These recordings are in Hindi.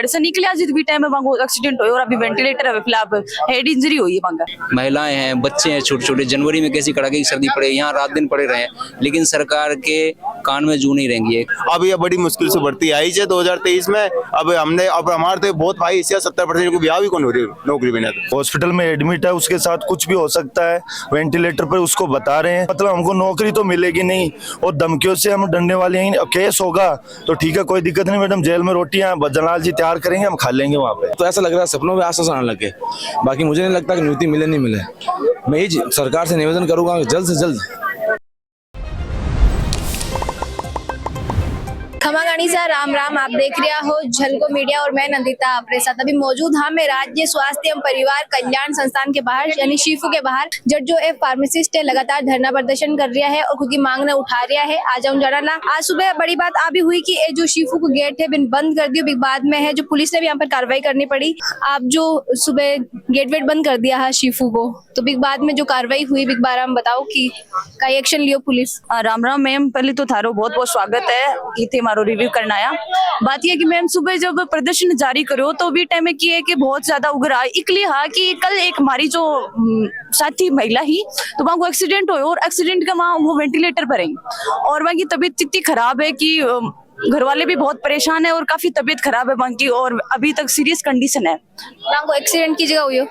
से निकले आज भी टाइम में वांगो एक्सीडेंट हुई और अभी वेंटिलेटर है फिलहाल हेड इंजरी हुई है वांगा। महिलाएं हैं, बच्चे हैं छोटे छोटे, जनवरी में कैसी कड़ाके की सर्दी पड़े, यहाँ रात दिन पड़े रहे, लेकिन सरकार के कान में जू नहीं रहेंगी। अब ये बड़ी मुश्किल से बढ़ती आई है 2023 में। अब हमारे तो बहुत भाई इससे 70% को ब्याह भी कौन हो रही नौकरी बिना। हॉस्पिटल में एडमिट है, उसके साथ कुछ भी हो सकता है, वेंटिलेटर पर उसको बता रहे हैं, मतलब हमको नौकरी तो मिलेगी नहीं और धमकियों से हम डरने वाले हैं। केस होगा तो ठीक है, कोई दिक्कत नहीं मैडम, जेल में रोटियां जनलाल जी तैयार करेंगे, हम खा लेंगे वहाँ पे। तो ऐसा लग रहा है सपनों में आश्वासन आने लगे, बाकी मुझे नहीं लगता कि नियुक्ति मिले नहीं मिले। मैं ही सरकार से निवेदन करूंगा जल्द से जल्द। खमागाणीचा राम राम, आप देख रहे हो झलको मीडिया और मैं नंदिता अपने साथ अभी मौजूद हाँ मैं राज्य स्वास्थ्य एवं परिवार कल्याण संस्थान के बाहर यानी शीफू के बाहर जो एक फार्मासिस्ट है लगातार धरना प्रदर्शन कर रहा है और खुद की मांग ने उठा रहा है। आज हम जरा ना आज सुबह बड़ी बात आ भी हुई कि जो शीफू को गेट है बंद कर दिया, बिग बाद में है जो पुलिस ने भी यहाँ पर कार्रवाई करनी पड़ी। आप जो सुबह गेट वेट बंद कर दिया है शीफू को, तो बिग बाद में जो कार्रवाई हुई बिग बार हम बताओ कि का एक्शन लियो पुलिस। राम राम मैम, पहले तो थारो बहुत बहुत स्वागत है, इतने मारो रिव्यू करना आया। बात यह कि मैम सुबह जब प्रदर्शन जारी करो तो भी टाइम में की है कि बहुत ज्यादा उग्र इसलिए हाँ कि कल एक हमारी जो साथी महिला ही तो वहाँ को एक्सीडेंट हुआ और एक्सीडेंट का वहाँ वो वेंटिलेटर पर है और वहाँ की तबीयत इतनी खराब है कि घर वाले भी बहुत परेशान है और काफी तबीयत खराब है वहाँ की और अभी तक सीरियस कंडीशन है। को एक्सीडेंट की जगह हुई हो,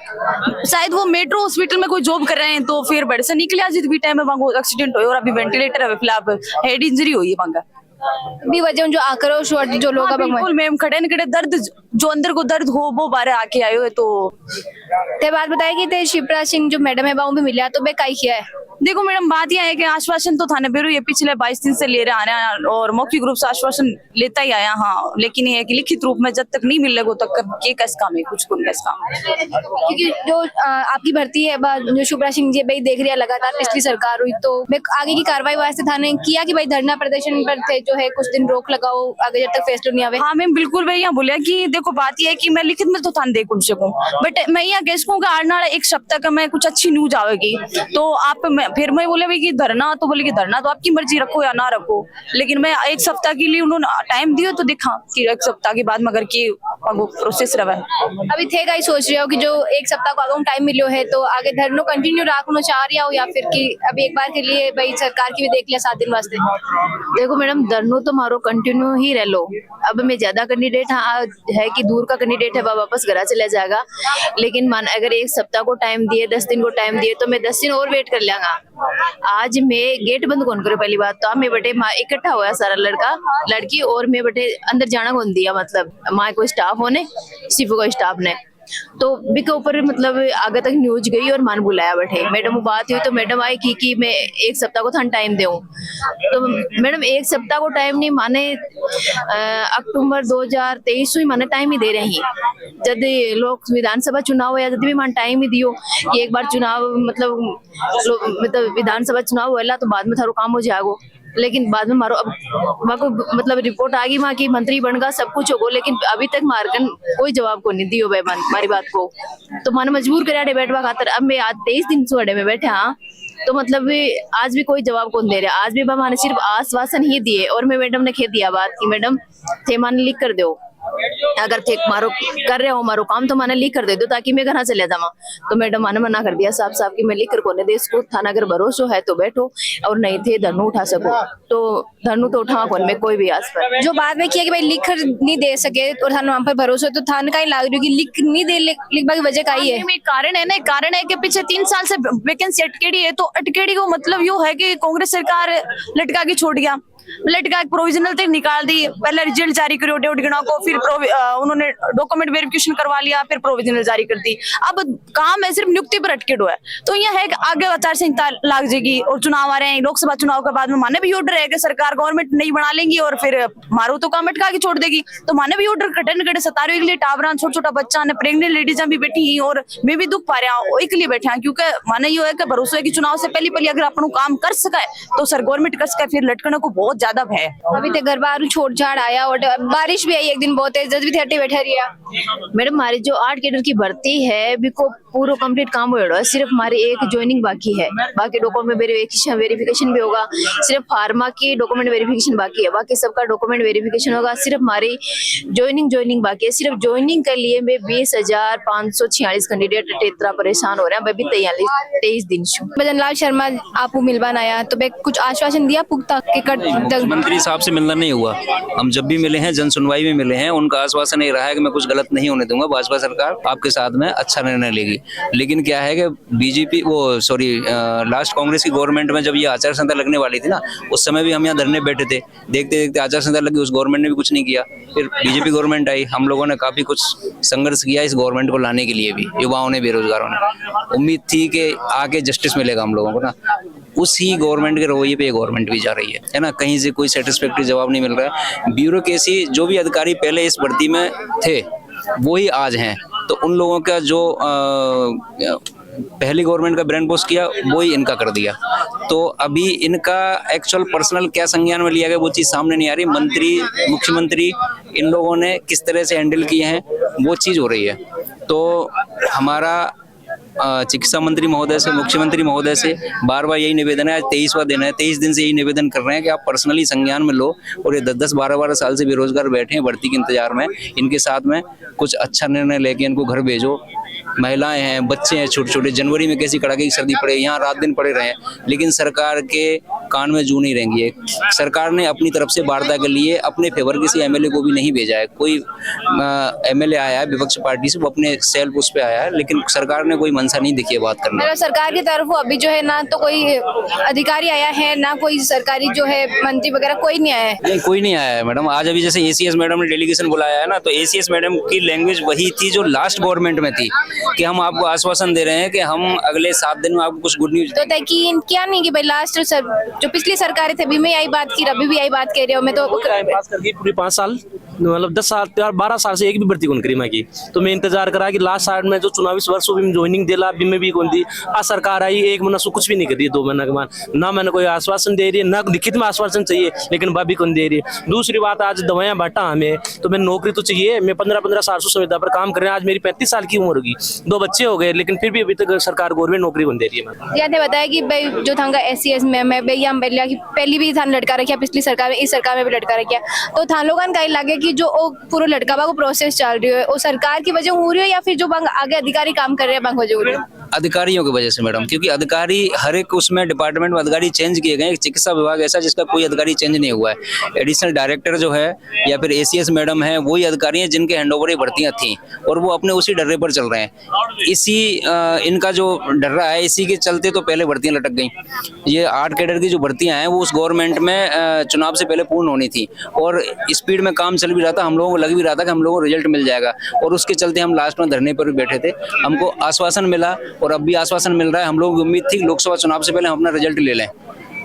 शायद वो मेट्रो हॉस्पिटल में कोई जॉब कर रहे हैं तो फिर बड़े से निकले आज भी टाइम में वहाँ को एक्सीडेंट हुआ और अभी वेंटिलेटर है फिलहाल हेड इंजरी हुई है वहाँ का भी वजह जो आक्रोश जो लोग बिल्कुल मैम खड़े न खड़े दर्द जो अंदर को दर्द हो वो बारे आके आए हुए। तो ते बात बताया कि ते शिप्रा सिंह जो मैडम है वो भी मिला तो बे काई किया है। देखो मैडम बात यह है कि आश्वासन तो थाने ब्यूरो ये पिछले 22 दिन से ले रहे आ रहे हैं और मौखिक रूप से आश्वासन लेता ही आया हाँ, लेकिन ये है कि लिखित रूप में जब तक नहीं मिलेगा तब ये कैस काम है कुछ कैस काम। क्योंकि जो आपकी भर्ती है जो शिप्रा सिंह जी भाई देख रही है लगातार पिछली सरकार हुई तो आगे की कार्रवाई वास्ते थाने किया कि भाई धरना प्रदर्शन पर थे जो है कुछ दिन रोक लगाओ आगे जब तक फैसला नहीं आवे। हाँ मैम बिल्कुल भाई यहाँ बोलिया कि देखो बात यह है कि मैं लिखित में तो थाने दे कुछ सकूँ बट मैं यहाँ कह सकूँ आना एक सप्ताह का मैं कुछ अच्छी न्यूज आवेगी तो आप फिर मैं बोले भाई कि धरना तो बोले कि धरना तो आपकी मर्जी रखो या ना रखो, लेकिन मैं एक सप्ताह के लिए उन्होंने टाइम दिया तो देखा कि एक सप्ताह के बाद मगर की प्रोसेस रहा है। अभी थे का ही सोच रहे हो कि जो एक सप्ताह को आगे टाइम मिलो है तो आगे धरनो कंटिन्यू रखना चाह रही हो या फिर कि अभी एक बार के लिए भाई सरकार की भी देख लिया 7 दिन वास्ते। देखो मैडम धरनो तो मारो कंटिन्यू ही रह लो। अब मैं ज्यादा कैंडिडेट है कि दूर का कैंडिडेट है वह वापस घर चला जाएगा, लेकिन मान अगर एक सप्ताह को टाइम दिए 10 दिन को टाइम दिए तो मैं 10 दिन और वेट कर लेंगा। आज मैं गेट बंद कौन करे, पहली बात तो मैं बटे इकट्ठा हुआ सारा लड़का लड़की और मैं बटे अंदर जाना कौन दिया, मतलब माँ को स्टाफ होने शिफू को स्टाफ ने तो बिके ऊपर मतलब आगे तक न्यूज गई और मान बुलाया बैठे। मैडम वो बात हुई तो मैडम आई कि मैं एक सप्ताह को थान टाइम दूं तो मैडम एक सप्ताह को टाइम नहीं माने अक्टूबर 2023 ही माने टाइम ही दे रही जब लोग विधानसभा चुनाव या जब भी मान टाइम ही दियो कि एक बार चुनाव मतलब विधानसभा चुनाव होला तो बाद में थारो काम हो जाएगो, लेकिन बाद में मारो अब वहाँ को मतलब रिपोर्ट आ गई वहाँ की मंत्री बन गया सब कुछ होगो, लेकिन अभी तक मारकन कोई जवाब को नहीं दियो हमारी बात को तो माने मजबूर करे बैठवा खातर। अब मैं आज 23 दिन से अड़े में बैठे हाँ तो मतलब आज भी कोई जवाब कौन दे रहा, आज भी मैंने सिर्फ आश्वासन ही दिए और मैं मैडम ने कह दिया बात कि मैडम थे माने लिख कर दो अगर थे मारो कर रहे हो मारो काम तो मैंने लिख कर दे दो ताकि मैं घर चले जावा। तो मैडम मैंने मना कर दिया साफ साफ कि मैं लिख कर कोने दे इसको थाना अगर भरोसा है तो बैठो और नहीं थे धरनू उठा सको तो धरनू तो उठा कौन में कोई भी आज पर जो बाद में किया कि भाई लिख कर नहीं दे सके और थाना वहाँ पर भरोसा तो थाना का ही लाग रही लिख नहीं दे लिख की वजह का ही है। कारण है ना, कारण है कि पिछले 3 साल से वैकेंसी अटकेड़ी है तो अटकेड़ी को मतलब यो है कि कांग्रेस सरकार लटका के छोड़ गया, लटका प्रोविजनल तक निकाल दी, पहले रिजल्ट जारी करो डेढ़ गिना को फिर उन्होंने डॉक्यूमेंट वेरिफिकेशन करवा लिया फिर प्रोविजनल जारी कर दी। अब काम है सिर्फ नियुक्ति पर अटके हुआ है तो यह है कि आगे आचार संहिता लाग जाएगी और चुनाव आ रहे हैं, लोकसभा चुनाव के बाद में माने भी ऑर्डर है कि सरकार गवर्नमेंट नहीं बना लेंगी और फिर मारो तो काम अटका के छोड़ देगी तो माने भी ऑर्डर कटे न कटे 17 के लिए टावरा छोटा छोटा बच्चा ने प्रेग्नेंट लेडीज भी बैठी ही और मैं भी दुख पा रहा हूँ एक लिए बैठे हैं क्योंकि माने ये है कि भरोसा है कि चुनाव से पहले अगर अपन काम कर सका तो सर गवर्नमेंट कर सका फिर लटकने को बहुत ज्यादा भय। अभी तो घर बार छोड़ झाड़ आया और बारिश भी आई एक दिन बहुत तेज भी थे बैठा रही। मैडम हमारी जो 8 कैडर की भर्ती है बिको पूरा कंप्लीट काम हो रहा है, सिर्फ हमारी एक ज्वाइनिंग बाकी है, बाकी डॉक्यूमेंट वेरिफिकेशन भी होगा, सिर्फ फार्मा की डॉक्यूमेंट वेरिफिकेशन बाकी है, बाकी सबका डॉक्यूमेंट वेरिफिकेशन होगा, सिर्फ हमारी ज्वाइनिंग बाकी है। सिर्फ ज्वाइनिंग के लिए मैं 20,546 कैंडिडेट इतना परेशान हो रहे हैं। मैं भी 23 दिन छू। भजन लाल शर्मा आपको मिलवान आया तो मैं कुछ आश्वासन दिया पुख्ता के मुख्यमंत्री साहब से मिलना नहीं हुआ। हम जब भी मिले हैं जन सुनवाई में मिले हैं, उनका आश्वासन ये रहा है कि मैं कुछ गलत नहीं होने दूंगा, भाजपा सरकार आपके साथ में अच्छा निर्णय लेगी। लेकिन क्या है कि बीजेपी लास्ट कांग्रेस की गवर्नमेंट में जब ये आचार संहिता लगने वाली थी ना, उस समय भी हम यहाँ धरने बैठे थे, देखते देखते आचार संहिता लगी, उस गवर्नमेंट ने भी कुछ नहीं किया। फिर बीजेपी गवर्नमेंट आई, हम लोगों ने काफी कुछ संघर्ष किया इस गवर्नमेंट को लाने के लिए भी, युवाओं ने, बेरोजगारों ने। उम्मीद थी कि आगे जस्टिस मिलेगा हम लोगों को ना, उसी गवर्नमेंट के रवैये पे ये गवर्नमेंट भी जा रही है ना। कहीं से कोई सेटिस्फैक्टरी जवाब नहीं मिल रहा है। ब्यूरोक्रेसी, जो भी अधिकारी पहले इस भर्ती में थे वही आज हैं, तो उन लोगों का जो पहली गवर्नमेंट का ब्रेन वॉश किया वही इनका कर दिया। तो अभी इनका एक्चुअल पर्सनल क्या संज्ञान में लिया गया वो चीज़ सामने नहीं आ रही। मंत्री, मुख्यमंत्री, इन लोगों ने किस तरह से हैंडल किए हैं वो चीज़ हो रही है। तो हमारा चिकित्सा मंत्री महोदय से, मुख्यमंत्री महोदय से बार बार यही निवेदन है। आज 23वां दिन है, 23 दिन से यही निवेदन कर रहे हैं कि आप पर्सनली संज्ञान में लो, और ये 10-10, 12-12 साल से बेरोजगार बैठे हैं भर्ती के इंतजार में, इनके साथ में कुछ अच्छा निर्णय लेके इनको घर भेजो। महिलाएं हैं, बच्चे हैं छोटे छोटे, जनवरी में कैसी कड़ाके की सर्दी पड़े, यहाँ रात दिन पड़े रहे, लेकिन सरकार के कान में जू नहीं रहेंगी है। सरकार ने अपनी तरफ से वार्ता के लिए अपने फेवर किसी एमएलए को भी नहीं भेजा है। कोई एमएलए आया है विपक्ष पार्टी से, वो अपने सेल्फ उस पे आया है, लेकिन सरकार ने कोई मंशा नहीं दिखी है बात करने। मतलब सरकार की तरफ अभी जो है ना तो कोई अधिकारी आया है ना, कोई सरकारी जो है मंत्री वगैरह कोई नहीं आया है। नहीं, कोई नहीं आया है मैडम। आज अभी जैसे एसीएस मैडम ने डेलीगेशन बुलाया है ना, तो एसीएस मैडम की लैंग्वेज वही थी जो लास्ट गवर्नमेंट में थी, कि हम आपको आश्वासन दे रहे हैं कि हम अगले 7 दिन में आपको कुछ गुड न्यूज। तो यकीन क्या नहीं कि भाई लास्ट जो पिछली सरकारें थे अभी में यही बात की, अभी भी यही बात कह रही हूँ मैं। तो पास करके पूरे 5 साल, मतलब 10 साल 12 साल से एक भी भर्ती कौन करी मैं की। तो मैं इंतजार करा कि लास्ट साल में जो चुनावी वर्ष में ज्वाइनिंग दिला में भी कौन दी। आज सरकार आई, 1 महीना से कुछ भी नहीं कर रही है, 2 महीना के बाद ना मैंने कोई आश्वासन दे रही है, ना लिखित में आश्वासन चाहिए, लेकिन भाभी कौन दे रही है। दूसरी बात, आज दवाइयाँ बांटा हमें, तो मैं नौकरी तो चाहिए। मैं 15-15 साल से संविदा पर काम कर रहे हैं, आज मेरी 35 साल की उम्र होगी, 2 बच्चे हो गए, लेकिन फिर भी अभी तक सरकार गवर्नमेंट नौकरी कौन दे रही है। याद है बताया कि भाई जो था SCS में मैं भैया बल्लिया की पहली भी थान लटका रखा, पिछली सरकार में, इस सरकार में भी लटका रखा। तो थान लोगन का लगे कि जो पूरा लटकावा को प्रोसेस चल रही है वो सरकार की वजह हो रही है या फिर जो आगे अधिकारी काम कर रहे हैं वजह हो रही है? अधिकारियों की वजह से मैडम, क्योंकि अधिकारी हर एक उसमें डिपार्टमेंट में अधिकारी चेंज किए गए। चिकित्सा विभाग ऐसा जिसका कोई अधिकारी चेंज नहीं हुआ है। एडिशनल डायरेक्टर जो है या फिर एसीएस मैडम है, वही अधिकारी हैं जिनके हैंडओवर भर्तियां थी, और वो अपने उसी डर्रे पर चल रहे हैं। इसी इनका जो डर्रा है, इसी के चलते तो पहले भर्तियां लटक गई। ये 8 कैडर की जो भर्तियां हैं वो उस गवर्नमेंट में चुनाव से पहले पूर्ण होनी थी, और स्पीड में काम चल भी रहा था, हम लोगों को लग भी रहा था कि हम लोगों को रिजल्ट मिल जाएगा, और उसके चलते हम लास्ट में धरने पर भी बैठे थे। हमको आश्वासन मिला, और अब भी आश्वासन मिल रहा है। हम लोगों की उम्मीद थी लोकसभा चुनाव से पहले हम अपना रिजल्ट ले लें,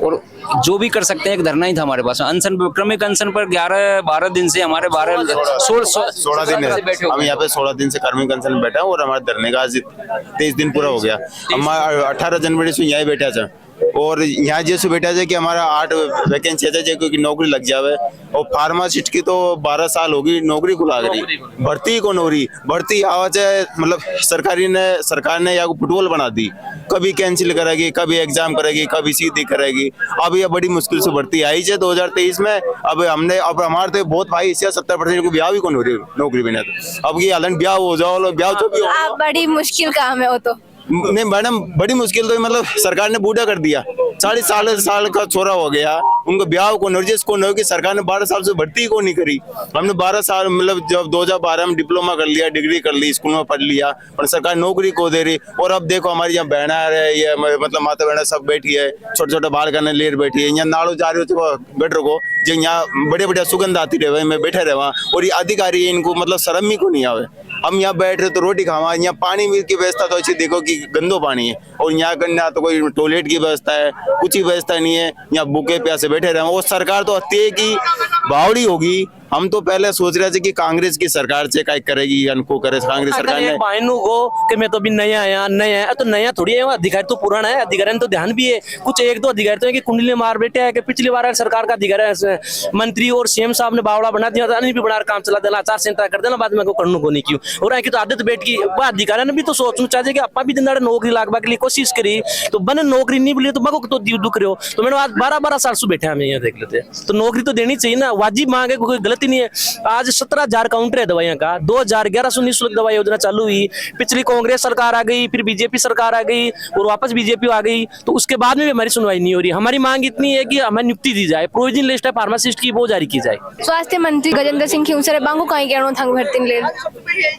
और जो भी कर सकते हैं। एक धरना ही था हमारे पास, अनशन, क्रमिक अनशन पर 11-12 दिन से हमारे 16 दिन है। हम यहाँ पे 16 दिन से क्रमिक अनशन में बैठा हूँ, और हमारे धरने का आज 23 दिन पूरा हो गया। हम 18 जनवरी से यहीं बैठा था, और यहाँ जैसे बैठा जाए कि हमारा 8 वैकेंसी है क्योंकि नौकरी लग जावे, और फार्मासिस्ट की तो 12 साल होगी नौकरी को लाग रही, भर्ती को हो रही, भर्ती आवाज है। मतलब सरकार ने या फुटबॉल बना दी, कभी कैंसिल करेगी, कभी एग्जाम करेगी, कभी सीधी करेगी। अब ये बड़ी मुश्किल से भर्ती आई है 2023 में। अब हमारे तो बहुत भाई 70% को ब्याह भी कौन हो रही नौकरी बिना, तो अब ये हालन ब्याह हो जाओ, ब्याह तो भी हो, बड़ी मुश्किल काम है वो तो। नहीं मैडम, बड़ी मुश्किल तो मतलब सरकार ने बूढ़ा कर दिया। 40 साल का छोरा हो गया, उनको ब्याह को नर्जिस को न कि सरकार ने 12 साल से भर्ती को नहीं करी। हमने 12 साल मतलब जब 2012 में डिप्लोमा कर लिया, डिग्री कर ली, स्कूल में पढ़ लिया, पर सरकार नौकरी को दे रही। और अब देखो हमारी यहाँ बहना है, ये मतलब माता बहना सब बैठी है, छोटे छोटे बाल करने लेर बैठी है। यहाँ नाड़ो जा रही हो गटर को, जो यहाँ बड़े बड़े सुगंध आती रहे, मैं बैठे रहे वहाँ, और ये अधिकारी इनको मतलब शर्म ही को नहीं आवे। हम यहाँ बैठ रहे तो रोटी खावा, यहाँ पानी की व्यवस्था तो अच्छी देखो कि गंदो पानी है, और यहाँ करना तो कोई टॉयलेट की व्यवस्था है, कुछ ही व्यवस्था नहीं है। यहाँ भूखे प्यासे बैठे रहे, वो सरकार तो हत्या की बावड़ी होगी। हम तो पहले सोच रहे थे कि कांग्रेस की सरकार से काय करेगी, अनको करे कांग्रेस सरकार ने। भाईनू को कि मैं तो अभी नया आया, तो नया थोड़ी है, अधिकारी तो पुराना है, अधिकारी तो ध्यान भी है। कुछ एक दो अधिकारी तो है कि कुंडली मार बैठे है कि पिछली बार सरकार का अधिकारी मंत्री और सीएम साहब ने बावड़ा बना दिया था, नहीं भी बना काम चला देना, आचार संहिता कर देना, बाद में को करने को नहीं क्यों। और की तो आदत बैठ की अधिकारी ने भी तो सोचना चाहिए कि अपा भी दिन नौकरी लागवा के लिए कोशिश करी, तो बने नौकरी नहीं मिली तो मको तो दुख रहे हो। तो मैंने आज 12-12 साल से बैठे हमें यहाँ देख लेते, तो नौकरी तो देनी चाहिए ना, वाजिब मांग है, कोई गलती नहीं है। आज 17,000 काउंटर है दवाइयां का, 2011 से निःशुल्क दवाई योजना चालू हुई, पिछली कांग्रेस सरकार आ गई, फिर बीजेपी सरकार आ गई और वापस बीजेपी आ गई, तो उसके बाद में भी हमारी सुनवाई नहीं हो रही। हमारी मांग इतनी है कि हमें नियुक्ति दी जाए, प्रोविजन लिस्ट है फार्मासिस्ट की वो जारी की जाए। स्वास्थ्य मंत्री गजेंद्र सिंह खींवसर बांगो कहीं कहना था भर्ती ले।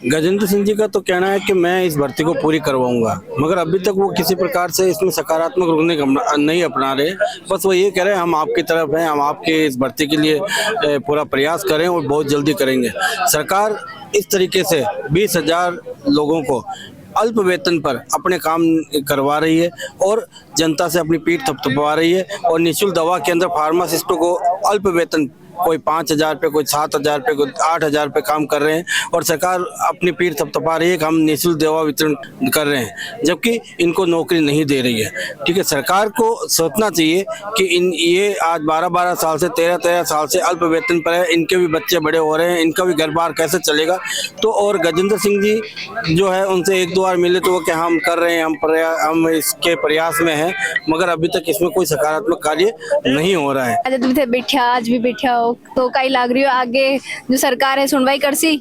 गजेंद्र सिंह जी का तो कहना है कि मैं इस भर्ती को पूरी करवाऊंगा, मगर अभी तक वो किसी प्रकार से इसमें सकारात्मक रुख नहीं अपना रहे। बस वो ये कह रहे हैं हम आपकी तरफ हैं, हम आपके इस भर्ती के लिए पूरा प्रयास करें और बहुत जल्दी करेंगे। सरकार इस तरीके से 20,000 लोगों को अल्प वेतन पर अपने काम करवा रही है और जनता से अपनी पीठ थपथपा रही है, और निःशुल्क दवा के अंदर फार्मासिस्टों को अल्प वेतन, कोई 5,000 पे, कोई 7,000 पे, कोई 8,000 पे काम कर रहे हैं, और सरकार अपनी पीठ थपथपा रही है कि हम निःशुल्क दवा वितरण कर रहे हैं, जबकि इनको नौकरी नहीं दे रही है। ठीक है, सरकार को सोचना चाहिए कि ये आज 12-12 साल से 13-13 साल से अल्प वेतन पर है, इनके भी बच्चे बड़े हो रहे हैं, इनका भी घर बार कैसे चलेगा। तो और गजेंद्र सिंह जी जो है उनसे एक दो बार मिले तो वो क्या हम कर रहे हैं, हम इसके प्रयास में हैं, मगर अभी तक इसमें कोई सकारात्मक कार्य नहीं हो रहा है। आज भी बैठा तो कई लाग रही हो आगे जो सरकार है सुनवाई कर सी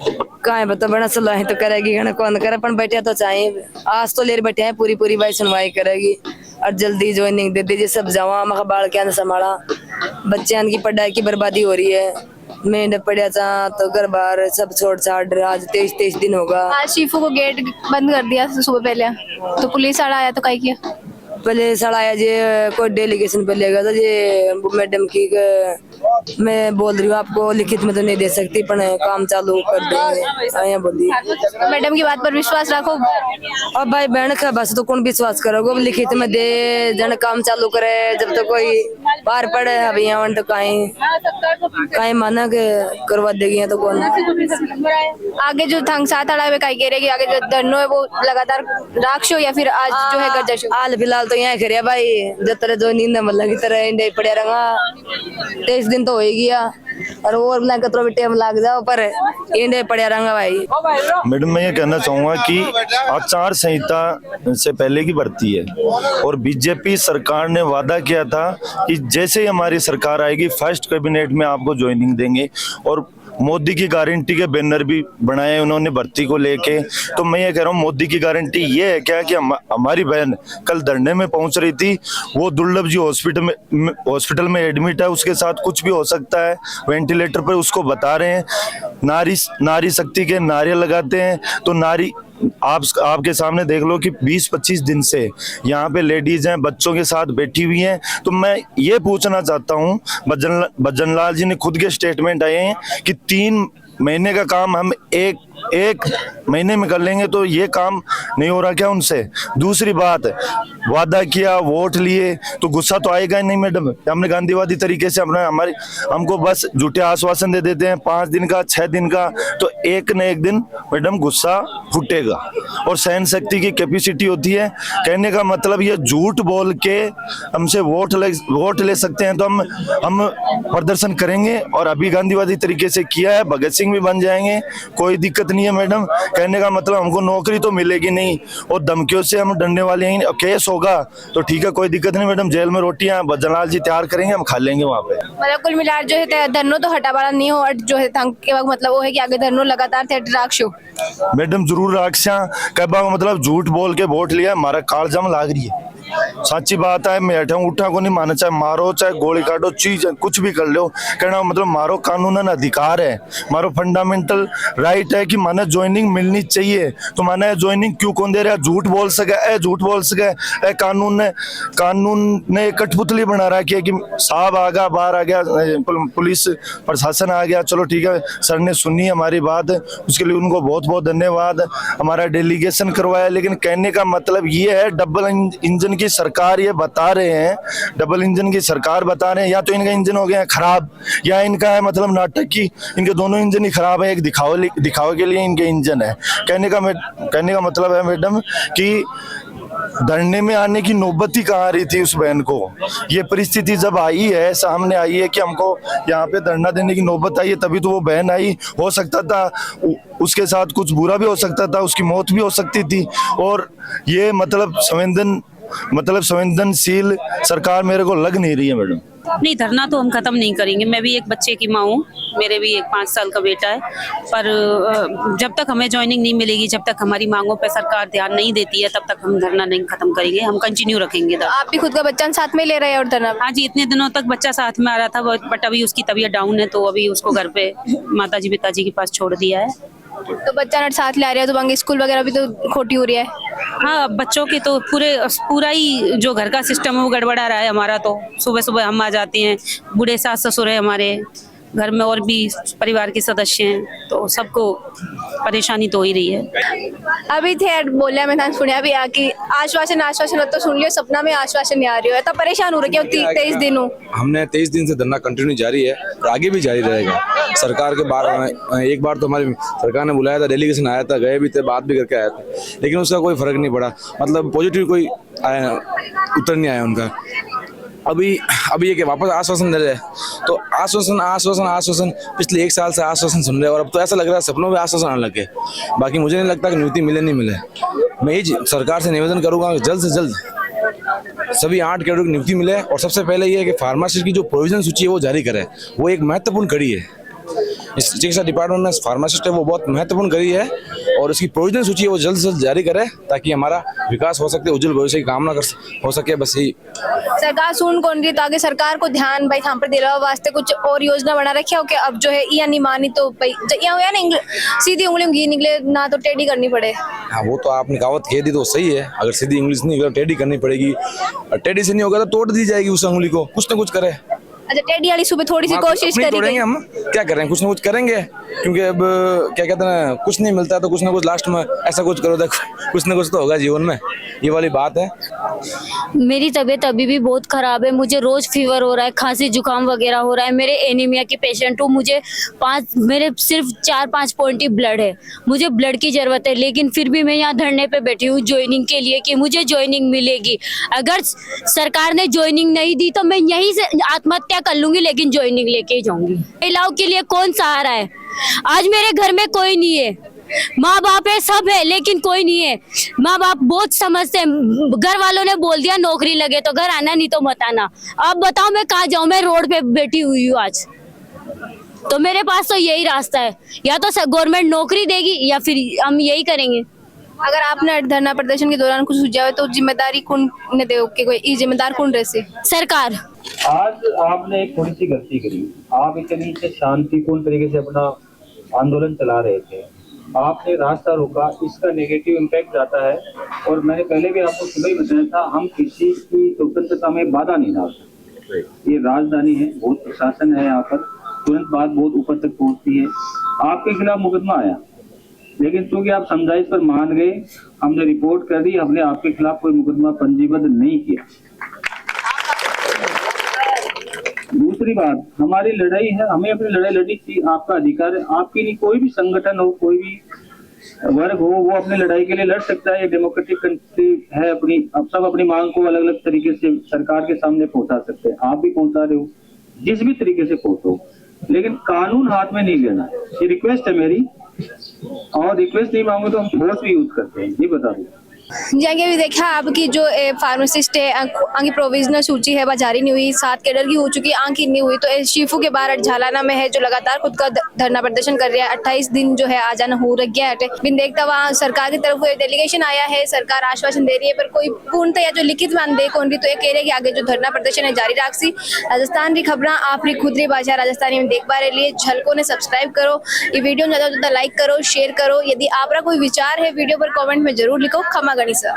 कहाँ बता बड़ा सलाह तो करेगी, कौन करे, पर बैठे तो चाहिए, आज तो ले बैठे हैं, पूरी भाई सुनवाई करेगी और जल्दी ज्वाइनिंग दे दीजिए। सब जवा मखा बाढ़ के अंदर संभाला, बच्चे की पढ़ाई की बर्बादी हो रही है, मैं पढ़िया था तो घर बार सब छोड़ छाड़, आज 23 दिन होगा। आज शीफू को गेट बंद कर दिया सुबह पहले, तो पुलिस वाला आया तो कहीं किया पहले सड़ाया जे कोई डेलीगेशन पे लेगा था जे मैडम की मैं बोल रही हूँ आपको लिखित में तो नहीं दे सकती, पर काम चालू कर देंगे बोली। मैडम की बात पर विश्वास रखो। अब भाई बहन का बस तो कौन विश्वास करोगे, लिखित में दे जन काम चालू करे, जब तक कोई बाहर पड़े अभी यहाँ तो कहीं माना के करवा देगी तो कौन। आगे जो थंग साथ अड़ा कहीं कह रहे आगे जो धरनो है वो लगातार राक्षो या फिर आज जो है गर्जश? हाल फिलहाल तो यहाँ करे भाई, जब तरह जो नींद मतलब की तरह इंडे पड़े रहा 23 दिन तो हो ही गया, और कतरो भी टाइम लग जाओ पर इंडे पड़े रहा भाई। मैडम मैं ये कहना चाहूंगा कि आचार संहिता से पहले की भर्ती है, और बीजेपी सरकार ने वादा किया था कि जैसे ही हमारी सरकार आएगी फर्स्ट कैबिनेट में आपको ज्वाइनिंग देंगे, और मोदी की गारंटी के बैनर भी बनाए उन्होंने भर्ती को लेके। तो मैं ये कह रहा हूँ मोदी की गारंटी ये है क्या कि हमारी बहन कल धरने में पहुंच रही थी, वो दुर्लभ जी हॉस्पिटल में एडमिट है, उसके साथ कुछ भी हो सकता है, वेंटिलेटर पर उसको बता रहे हैं। नारी शक्ति के नारे लगाते हैं, तो नारी आपके सामने देख लो कि 20-25 दिन से यहाँ पे लेडीज हैं, बच्चों के साथ बैठी हुई हैं। तो मैं ये पूछना चाहता हूँ, भजन लाल जी ने खुद के स्टेटमेंट आए हैं कि 3 महीने का काम हम एक महीने में कर लेंगे, तो ये काम नहीं हो रहा क्या उनसे? दूसरी बात, वादा किया, वोट लिए, तो गुस्सा तो आएगा ही नहीं मैडम। हमने गांधीवादी तरीके से हमको बस झूठे आश्वासन दे देते हैं 5 दिन का 6 दिन का, तो एक न एक दिन मैडम गुस्सा फूटेगा। और सहन शक्ति की कैपेसिटी होती है, कहने का मतलब ये झूठ बोल के हमसे वोट ले सकते हैं, तो हम प्रदर्शन करेंगे, और अभी गांधीवादी तरीके से किया है, भगत सिंह भी बन जाएंगे, कोई दिक्कत नहीं है मैडम। कहने का मतलब हमको नौकरी तो मिलेगी नहीं, और धमकियों से हम डरने वाले हैं। केस होगा तो ठीक है, कोई दिक्कत नहीं मैडम, जेल में रोटियां भजनलाल जी तैयार करेंगे, हम खा लेंगे वहाँ पे। मतलब कुल मिलाकर जो है धरनो तो हटावाड़ा नहीं हो, जो है के वक्त मतलब वो है कि आगे धरनो लगातार थे राक्षो मैडम जरूर राक्षा कहबा मतलब झूठ बोल के वोट लिया, हमारा कालजम लाग रही है। सच्ची बात है, मैं उठा को नहीं माना, चाहे मारो चाहे गोली काटो, चीज कुछ भी कर लो, कहना मतलब मारो कानूनन अधिकार है, मारो फंडामेंटल राइट है कि माने ज्वाइनिंग मिलनी चाहिए। तो माने ज्वाइनिंग क्यों कौन दे रहा है? झूठ बोल सके कानून ने कठपुतली बना रखी है कि साहब आ गया, बाहर आ गया, पुलिस प्रशासन आ गया, चलो ठीक है सर ने सुनी हमारी बात, उसके लिए उनको बहुत बहुत धन्यवाद। हमारा डेलीगेशन करवाया, लेकिन कहने का मतलब ये है डबल इंजन की सरकार ये बता रहे हैं, डबल इंजन की सरकार बता रहे हैं, या तो इनका इंजन हो गया है खराब, या इनका है मतलब नाटक की इनके दोनों इंजन ही खराब है, एक दिखावे के लिए इनके इंजन है। कहने का मतलब है मैडम कि धरने में आने की नौबत ही कहाँ आ रही थी उस बहन को। ये परिस्थिति जब आई है, सामने आई है कि हमको यहाँ पे धरना देने की नौबत आई है, तभी तो वो बहन आई। हो सकता था उसके साथ कुछ बुरा भी हो सकता था, उसकी मौत भी हो सकती थी। और ये मतलब संवेदनशील सरकार मेरे को लग नहीं रही है मैडम। नहीं, धरना तो हम खत्म नहीं करेंगे। मैं भी एक बच्चे की माँ हूँ, मेरे भी एक 5 साल का बेटा है, पर जब तक हमें ज्वाइनिंग नहीं मिलेगी, जब तक हमारी मांगों पे सरकार ध्यान नहीं देती है, तब तक हम धरना नहीं खत्म करेंगे। हम कंटिन्यू रखेंगे। आप भी खुद का बच्चा साथ में ले रहे हैं और धरना? हाँ जी, इतने दिनों तक बच्चा साथ में आ रहा था, बट अभी उसकी तबीयत डाउन है, तो अभी उसको घर पे माताजी पिताजी के पास छोड़ दिया है। तो बच्चा नट साथ ले आ रहा है, तो वहाँ स्कूल वगैरह भी तो खोटी हो रही है। हाँ, बच्चों के तो पूरा ही जो घर का सिस्टम है वो गड़बड़ा रहा है हमारा। तो सुबह सुबह हम आ जाते हैं, बूढ़े सास ससुर है हमारे घर में, और भी परिवार के सदस्य हैं, तो सबको परेशानी तो हो ही रही है। अभी थे बोलिया मैंने सुनिया अभी आके आश्वासन तो सुन लियो, सपना में आश्वासन नहीं आ रही है, तब परेशान हो रही है। 23 दिन हो हमने 23 दिन से धरना कंटिन्यू जारी है और आगे भी जारी रहेगा। सरकार के बार एक बार तो हमारी सरकार ने बुलाया था, डेलीगेशन आया था, गए भी थे, बात भी करके आया था, लेकिन उसका कोई फर्क नहीं पड़ा। मतलब पॉजिटिव कोई आया उत्तर नहीं आया उनका। अभी ये कि वापस आश्वासन दे रहे हैं, तो आश्वासन पिछले 1 साल से आश्वासन सुन रहे हैं, और अब तो ऐसा लग रहा है सपनों में आश्वासन आने लगे। बाकी मुझे नहीं लगता कि नियुक्ति मिले नहीं मिले। मैं यही सरकार से निवेदन करूंगा कि जल्द से जल्द सभी 8 कैडर की नियुक्ति मिले, और सबसे पहले ये है कि फार्मासिस्ट की जो प्रोविजन सूची है वो जारी करे। वो एक महत्वपूर्ण कड़ी है इस चिकित्सा डिपार्टमेंट में, फार्मासिस्ट है वो बहुत महत्वपूर्ण कड़ी है, और उसकी प्रोविजन सूची है वो जल्द से जल्द जारी करे, ताकि हमारा विकास हो सके, उज्जवल भविष्य की कामना हो सके। बस यही सरकार सुन कौन रही, ताकि सरकार को ध्यान भाई यहाँ पर दिलावा वास्ते कुछ और योजना बना रखी हो कि अब जो है या नहीं मानी तो भाई या ना सीधी उंगली घी निकले ना, तो टेढ़ी करनी पड़े। हाँ, वो तो आपने कहावत कह दी तो सही है। अगर सीधी इंग्लिश नहीं होगा टेढ़ी करनी पड़ेगी, और टेढ़ी से नहीं होगा तो तोड़ दी जाएगी उस उंगली को, कुछ ना कुछ करे। अच्छा, टेढ़ी वाली सुबह थोड़ी सी कोशिश करेंगे, हम क्या करें, कुछ ना कुछ करेंगे, क्योंकि अब क्या कहते हैं, कुछ नहीं मिलता तो कुछ ना कुछ लास्ट में ऐसा कुछ करो, देखो कुछ ना कुछ तो होगा जीवन में, ये वाली बात है। मेरी तबीयत अभी भी बहुत खराब है, मुझे रोज फीवर हो रहा है, खांसी जुकाम वगैरह हो रहा है। मेरे एनीमिया की पेशेंट हूँ, मेरे सिर्फ 4-5 पॉइंट ही ब्लड है, मुझे ब्लड की जरूरत है, लेकिन फिर भी मैं यहाँ धरने पे बैठी हूँ ज्वाइनिंग के लिए कि मुझे ज्वाइनिंग मिलेगी। अगर सरकार ने ज्वाइनिंग नहीं दी तो मैं यहीं से आत्महत्या कर लूंगी, लेकिन ज्वाइनिंग लेके ही जाऊंगी। महिलाओं के लिए कौन सहारा है? आज मेरे घर में कोई नहीं है, माँ बाप है, सब है, लेकिन कोई नहीं है। माँ बाप बहुत समझते हैं, घर वालों ने बोल दिया नौकरी लगे तो घर आना, नहीं तो मत आना। अब बताओ मैं कहाँ जाऊँ? मैं रोड पे बैठी हुई हूँ आज, तो मेरे पास तो यही रास्ता है, या तो गवर्नमेंट नौकरी देगी या फिर हम यही करेंगे। अगर आपने धरना प्रदर्शन के दौरान कुछ सुझाव तो जिम्मेदारी कौन ने दे के कोई जिम्मेदार कौन रहे? सरकार। आज आपने एक थोड़ी सी गलती करी, आप इतनी शांतिपूर्ण तरीके से अपना आंदोलन चला रहे थे, आपने रास्ता रोका, इसका नेगेटिव इम्पैक्ट जाता है। और मैंने पहले भी आपको सुबह ही बताया था, हम किसी की स्वतंत्रता में बाधा नहीं डाल सकते। ये राजधानी है, बहुत प्रशासन है यहाँ पर, तुरंत बात बहुत ऊपर तक पहुँचती है। आपके खिलाफ मुकदमा आया, लेकिन क्योंकि आप समझाइश पर मान गए, हमने रिपोर्ट कर दी, हमने आपके खिलाफ कोई मुकदमा पंजीबद्ध नहीं किया। दूसरी बात, हमारी लड़ाई है, हमें अपनी लड़ाई लड़नी चाहिए, आपका अधिकार है। आपकी नहीं, कोई भी संगठन हो, कोई भी वर्ग हो, वो अपनी लड़ाई के लिए लड़ सकता है। ये डेमोक्रेटिक कंट्री है अपनी, अब सब अपनी मांग को अलग अलग तरीके से सरकार के सामने पहुंचा सकते हैं। आप भी पहुंचा रहे हो, जिस भी तरीके से पहुंचो, लेकिन कानून हाथ में नहीं लेना। ये रिक्वेस्ट है मेरी, और रिक्वेस्ट नहीं मांगो तो हम फोर्स भी यूज करते हैं, ये बता दूं। जैसे भी देखा आपकी जो फार्मासिस्ट है, आंकी प्रोविजनल सूची है, वह जारी नहीं हुई, 7 कैडर की हो चुकी, आंकी नहीं हुई। तो शीफू के बाहर झालाना में है, जो लगातार खुद का धरना प्रदर्शन कर रहा है। 28 दिन जो है आ जाना हो गया है, बिन देखता वहाँ सरकार की तरफ डेलीगेशन आया है, सरकार आश्वासन दे रही है, पर कोई पूर्णतः या जो लिखित मान दे कौन रही। तो ये कह रहे कि आगे जो धरना प्रदर्शन है जारी राखसी। राजस्थान की खबर आपकी खुदरी भाषा राजस्थानी में देख पा रहे लिए झलकों ने सब्सक्राइब करो, ये वीडियो ज्यादा से ज्यादा लाइक करो, शेयर करो। यदि आपका कोई विचार है वीडियो पर कमेंट में जरूर लिखो। खमा गणिसा।